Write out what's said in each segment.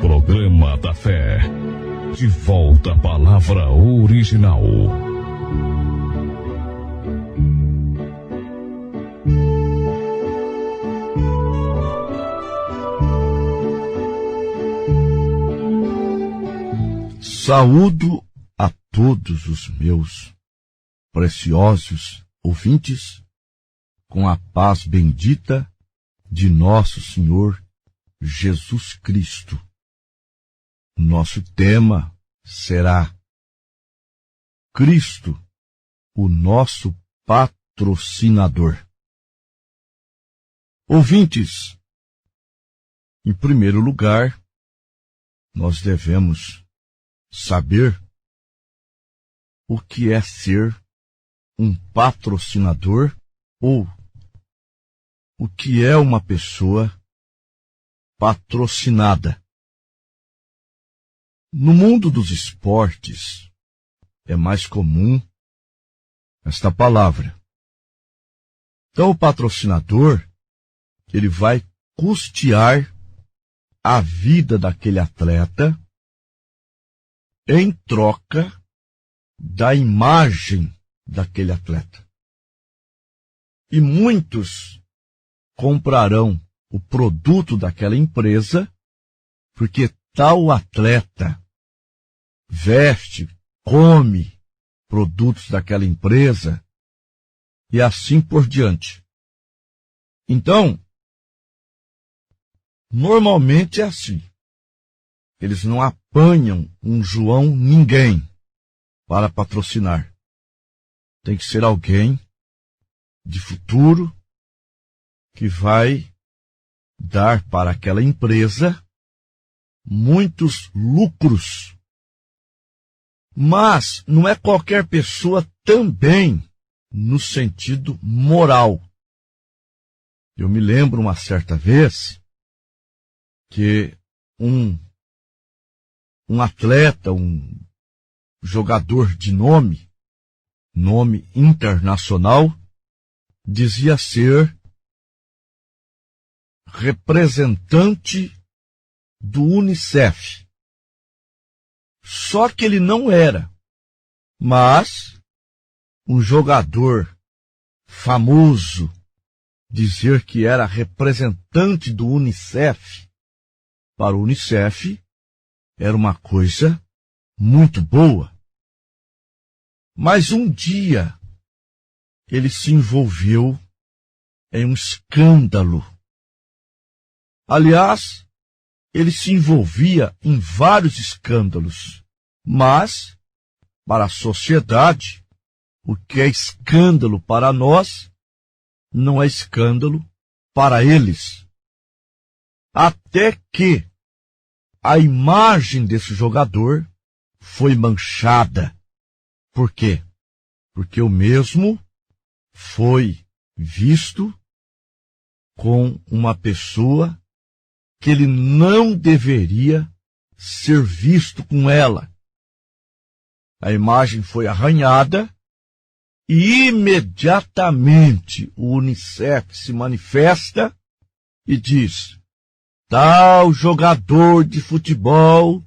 Programa da Fé. De volta à palavra original. Saúdo a todos os meus preciosos ouvintes com a paz bendita de nosso Senhor Jesus Cristo. Nosso tema será Cristo, o nosso patrocinador. Ouvintes, em primeiro lugar, nós devemos saber o que é ser um patrocinador ou o que é uma pessoa patrocinada. No mundo dos esportes, é mais comum esta palavra. Então, o patrocinador, ele vai custear a vida daquele atleta em troca da imagem daquele atleta. E muitos comprarão o produto daquela empresa porque tal atleta veste, come produtos daquela empresa e assim por diante. Então, normalmente é assim. Eles não apanham um João ninguém para patrocinar. Tem que ser alguém de futuro que vai dar para aquela empresa muitos lucros. Mas não é qualquer pessoa também no sentido moral. Eu me lembro uma certa vez que um atleta, um jogador de nome internacional, dizia ser representante do UNICEF. Só que ele não era, mas um jogador famoso dizer que era representante do UNICEF, para o UNICEF era uma coisa muito boa. Mas um dia ele se envolveu em um escândalo. Aliás, ele se envolvia em vários escândalos, mas para a sociedade, o que é escândalo para nós, não é escândalo para eles. Até que a imagem desse jogador foi manchada. Por quê? Porque o mesmo foi visto com uma pessoa que ele não deveria ser visto com ela. A imagem foi arranhada e imediatamente o UNICEF se manifesta e diz: tal jogador de futebol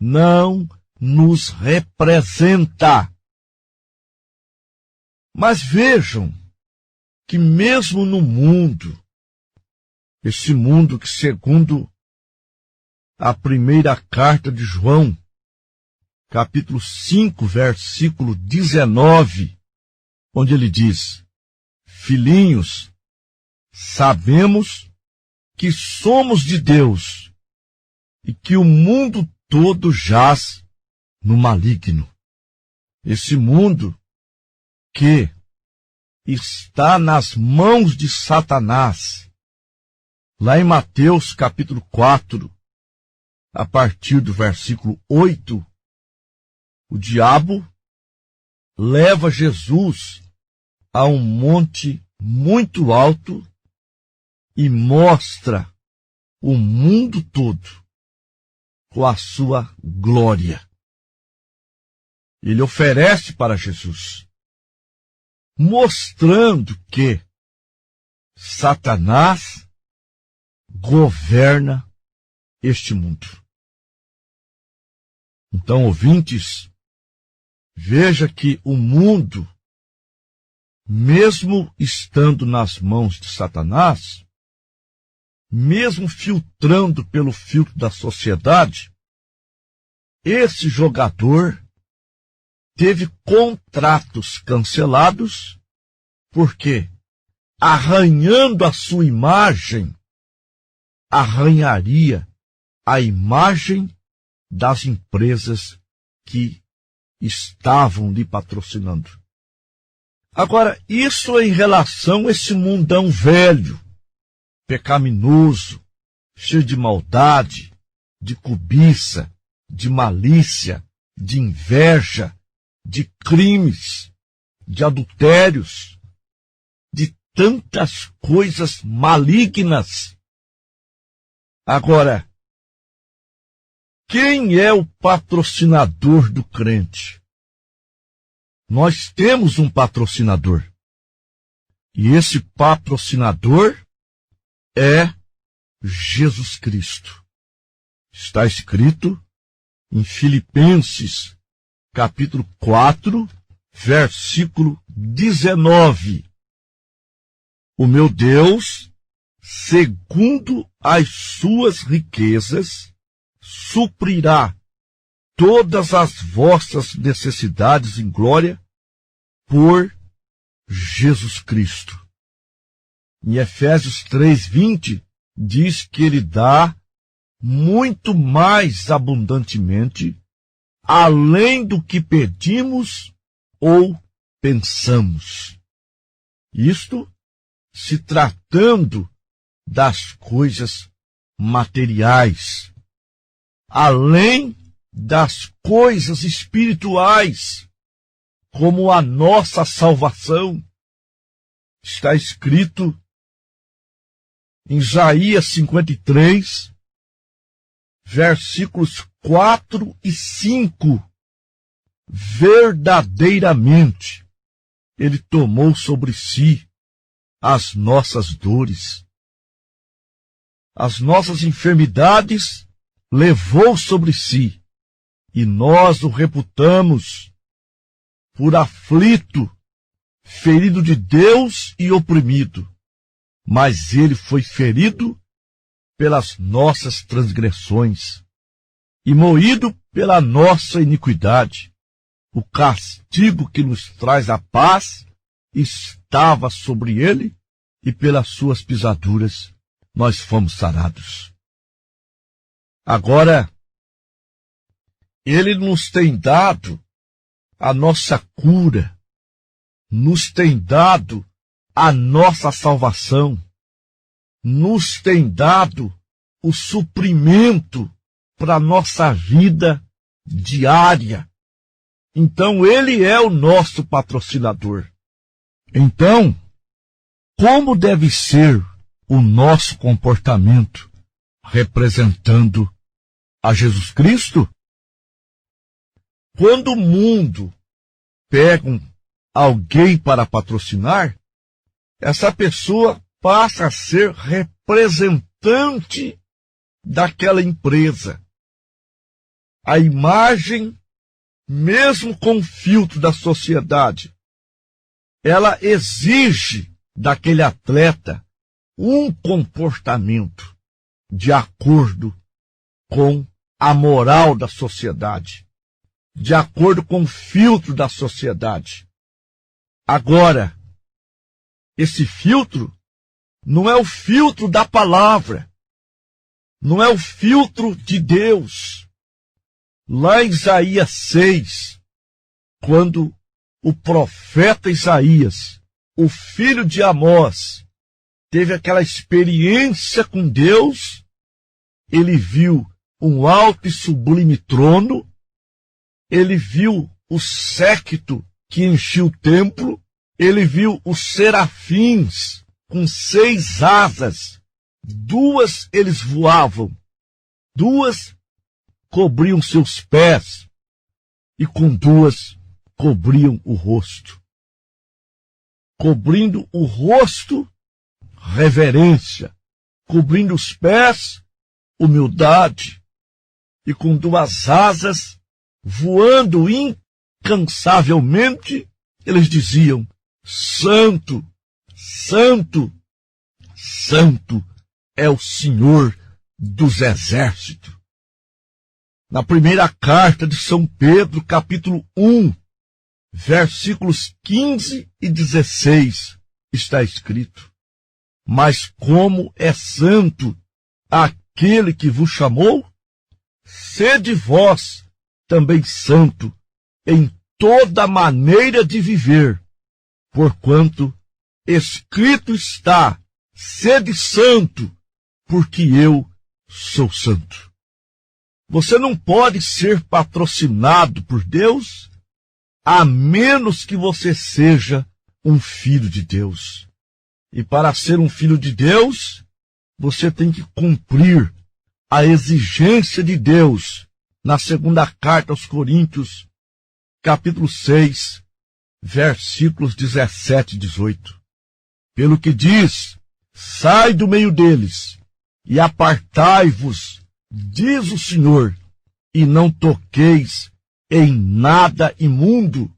não nos representa. Mas vejam que mesmo no mundo, esse mundo que segundo a primeira carta de João, capítulo 5, versículo 19, onde ele diz: filhinhos, sabemos que somos de Deus e que o mundo todo jaz no maligno. Esse mundo que está nas mãos de Satanás. Lá em Mateus capítulo 4, a partir do versículo 8, o diabo leva Jesus a um monte muito alto e mostra o mundo todo com a sua glória. Ele oferece para Jesus, mostrando que Satanás governa este mundo. Então, ouvintes, veja que o mundo, mesmo estando nas mãos de Satanás, mesmo filtrando pelo filtro da sociedade, esse jogador teve contratos cancelados, porque, arranhando a sua imagem, arranharia a imagem das empresas que estavam lhe patrocinando. Agora, isso em relação a esse mundão velho, pecaminoso, cheio de maldade, de cobiça, de malícia, de inveja, de crimes, de adultérios, de tantas coisas malignas. Agora, quem é o patrocinador do crente? Nós temos um patrocinador. E esse patrocinador é Jesus Cristo. Está escrito em Filipenses, capítulo 4, versículo 19. O meu Deus, segundo as suas riquezas, suprirá todas as vossas necessidades em glória por Jesus Cristo. Em Efésios 3:20, diz que ele dá muito mais abundantemente, além do que pedimos ou pensamos. Isto se tratando das coisas materiais, além das coisas espirituais, como a nossa salvação. Está escrito em Isaías 53, versículos 4 e 5. Verdadeiramente, ele tomou sobre si as nossas dores, as nossas enfermidades levou sobre si, e nós o reputamos por aflito, ferido de Deus e oprimido. Mas ele foi ferido pelas nossas transgressões e moído pela nossa iniquidade. O castigo que nos traz a paz estava sobre ele, e pelas suas pisaduras nós fomos sarados. Agora, ele nos tem dado a nossa cura, nos tem dado a nossa salvação, nos tem dado o suprimento para a nossa vida diária. Então, ele é o nosso patrocinador. Então, como deve ser o nosso comportamento representando a Jesus Cristo? Quando o mundo pega alguém para patrocinar, essa pessoa passa a ser representante daquela empresa. A imagem, mesmo com o filtro da sociedade, ela exige daquele atleta um comportamento de acordo com a moral da sociedade, de acordo com o filtro da sociedade. Agora, esse filtro não é o filtro da palavra, não é o filtro de Deus. Lá em Isaías 6, quando o profeta Isaías, o filho de Amós, teve aquela experiência com Deus, ele viu um alto e sublime trono, ele viu o séquito que enchia o templo, ele viu os serafins com 6 asas, 2 eles voavam, 2 cobriam seus pés, e com 2 cobriam o rosto. Cobrindo o rosto, reverência. Cobrindo os pés, humildade. E com 2 asas, voando incansavelmente, eles diziam: Santo, Santo, Santo é o Senhor dos Exércitos. Na primeira carta de São Pedro, capítulo 1, versículos 15 e 16, está escrito: Mas como é santo aquele que vos chamou, sede vós também santo em toda maneira de viver, porquanto escrito está: sede santo, porque eu sou santo. Você não pode ser patrocinado por Deus a menos que você seja um filho de Deus. E para ser um filho de Deus, você tem que cumprir a exigência de Deus na segunda carta aos Coríntios, capítulo 6, versículos 17 e 18. Pelo que diz: sai do meio deles e apartai-vos, diz o Senhor, e não toqueis em nada imundo,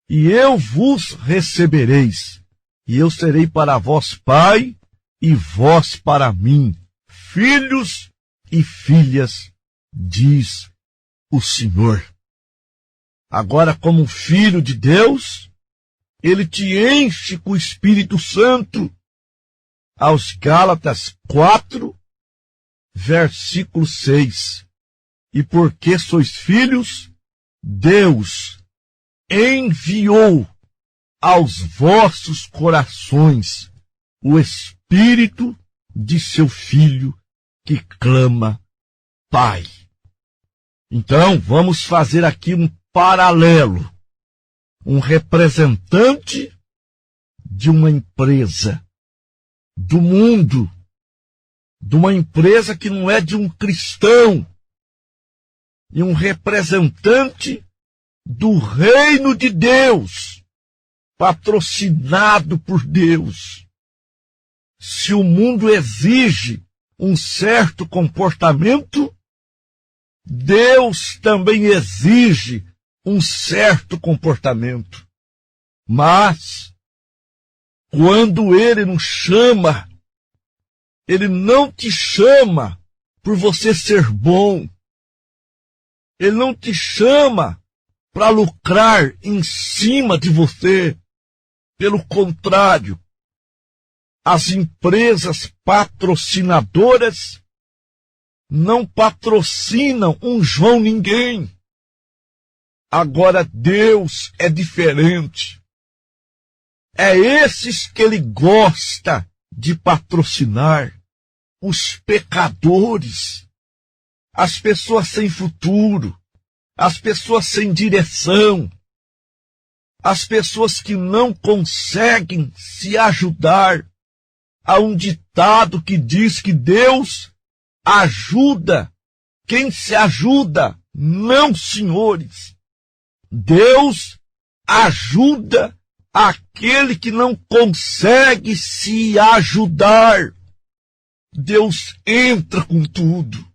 e eu vos recebereis, e eu serei para vós pai, e vós para mim, filhos e filhas, diz o Senhor. Agora, como filho de Deus, ele te enche com o Espírito Santo. Aos Gálatas 4, versículo 6. E porque sois filhos, Deus enviou aos vossos corações o Espírito de seu Filho, que clama: Pai. Então, vamos fazer aqui um paralelo. Um representante de uma empresa, do mundo, de uma empresa que não é de um cristão, e um representante do reino de Deus, patrocinado por Deus. Se o mundo exige um certo comportamento, Deus também exige um certo comportamento. Mas, quando Ele nos chama, Ele não te chama por você ser bom. Ele não te chama para lucrar em cima de você. Pelo contrário, as empresas patrocinadoras não patrocinam um João ninguém. Agora Deus é diferente. É esses que Ele gosta de patrocinar: os pecadores, as pessoas sem futuro, as pessoas sem direção, as pessoas que não conseguem se ajudar. Há um ditado que diz que Deus ajuda quem se ajuda. Não, senhores. Deus ajuda aquele que não consegue se ajudar. Deus entra com tudo.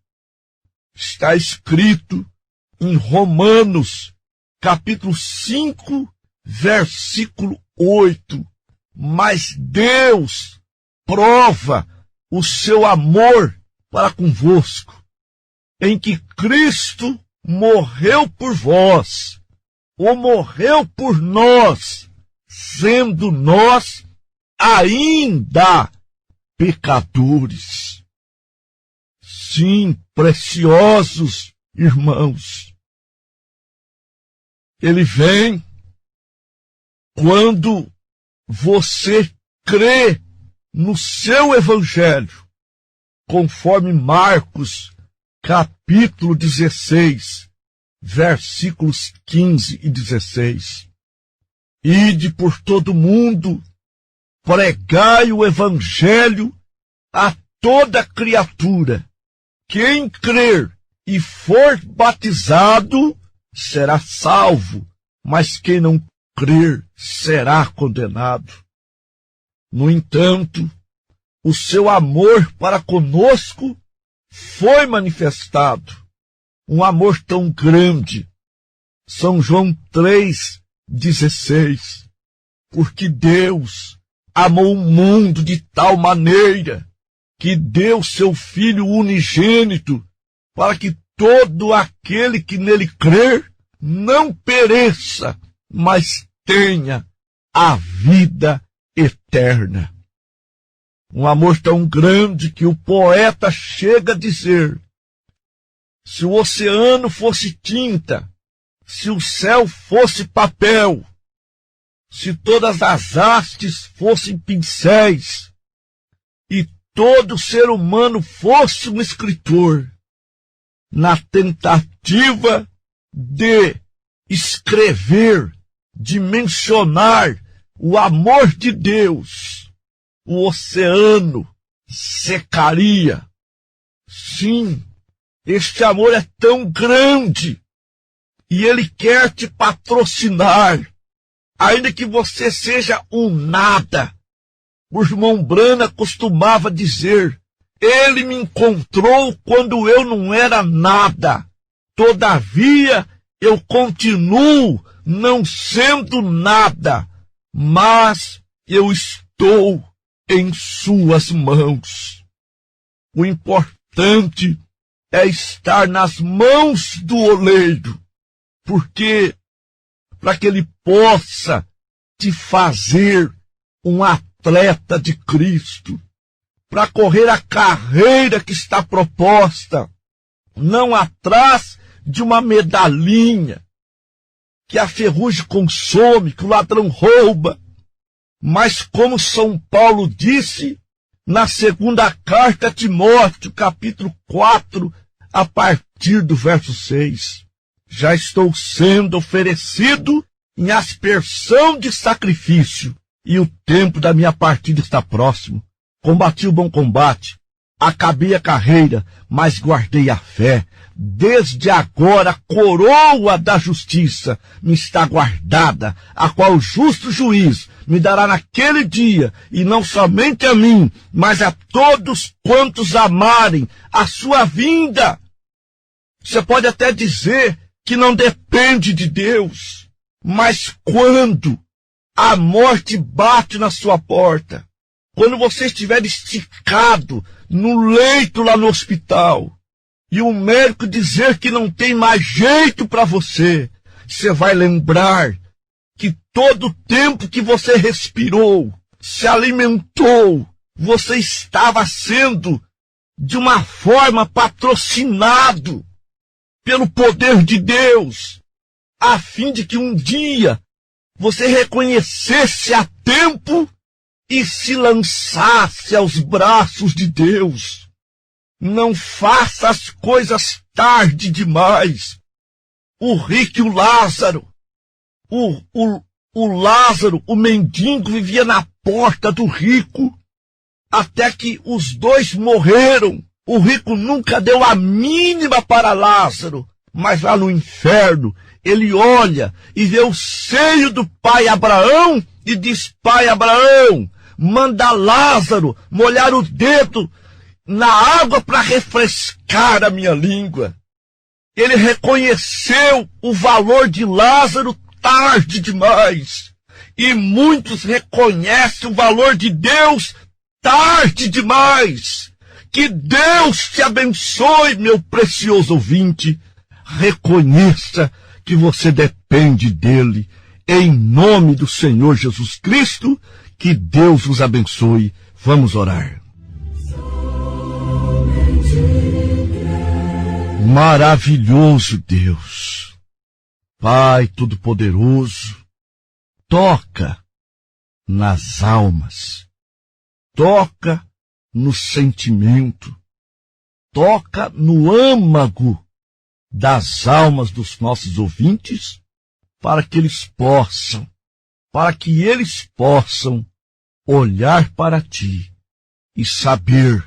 Está escrito em Romanos, capítulo 5, versículo 8. Mas Deus prova o seu amor para convosco, em que Cristo morreu por vós, ou morreu por nós, sendo nós ainda pecadores. Sim, preciosos irmãos, Ele vem quando você crê no seu evangelho, conforme Marcos, capítulo 16, versículos 15 e 16. Ide por todo mundo, pregai o evangelho a toda criatura. Quem crer e for batizado será salvo, mas quem não crer será condenado. No entanto, o seu amor para conosco foi manifestado, um amor tão grande São João 3,16. Porque Deus amou o mundo de tal maneira que deu seu Filho unigênito, para que todo aquele que nele crer não pereça, mas tenha a vida eterna. Um amor tão grande que o poeta chega a dizer: se o oceano fosse tinta, se o céu fosse papel, se todas as hastes fossem pincéis, e todo ser humano fosse um escritor, na tentativa de escrever, de mencionar o amor de Deus, o oceano secaria. Sim, este amor é tão grande e ele quer te patrocinar, ainda que você seja um nada. O irmão Brana costumava dizer: ele me encontrou quando eu não era nada. Todavia, eu continuo não sendo nada, mas eu estou em suas mãos. O importante é estar nas mãos do oleiro, porque para que ele possa te fazer um atleta de Cristo, para correr a carreira que está proposta, não atrás de uma medalhinha que a ferrugem consome, que o ladrão rouba, mas como São Paulo disse na segunda carta a Timóteo, capítulo 4, a partir do verso 6. Já estou sendo oferecido em aspersão de sacrifício, e o tempo da minha partida está próximo. Combati o bom combate, acabei a carreira, mas guardei a fé. Desde agora a coroa da justiça me está guardada, a qual o justo juiz me dará naquele dia, e não somente a mim, mas a todos quantos amarem a sua vinda. Você pode até dizer que não depende de Deus, mas quando a morte bate na sua porta, quando você estiver esticado no leito lá no hospital, e o médico dizer que não tem mais jeito para você, você vai lembrar que todo o tempo que você respirou, se alimentou, você estava sendo, de uma forma, patrocinado pelo poder de Deus, a fim de que um dia você reconhecesse a tempo e se lançasse aos braços de Deus. Não faça as coisas tarde demais. O rico e o Lázaro, o Lázaro, o mendigo, vivia na porta do rico, até que os dois morreram. O rico nunca deu a mínima para Lázaro, mas lá no inferno, ele olha e vê o seio do pai Abraão e diz: pai Abraão, manda Lázaro molhar o dedo na água para refrescar a minha língua. Ele reconheceu o valor de Lázaro tarde demais. E muitos reconhecem o valor de Deus tarde demais. Que Deus te abençoe, meu precioso ouvinte. Reconheça que você depende dele. Em nome do Senhor Jesus Cristo, que Deus os abençoe. Vamos orar. Maravilhoso Deus, Pai Todo-Poderoso, toca nas almas, toca no sentimento, toca no âmago das almas dos nossos ouvintes, para que eles possam olhar para Ti e saber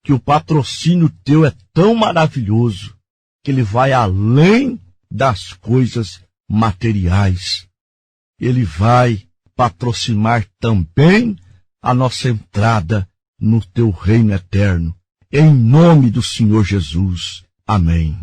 que o patrocínio Teu é tão maravilhoso que ele vai além das coisas materiais. Ele vai patrocinar também a nossa entrada no Teu reino eterno. Em nome do Senhor Jesus. Amém.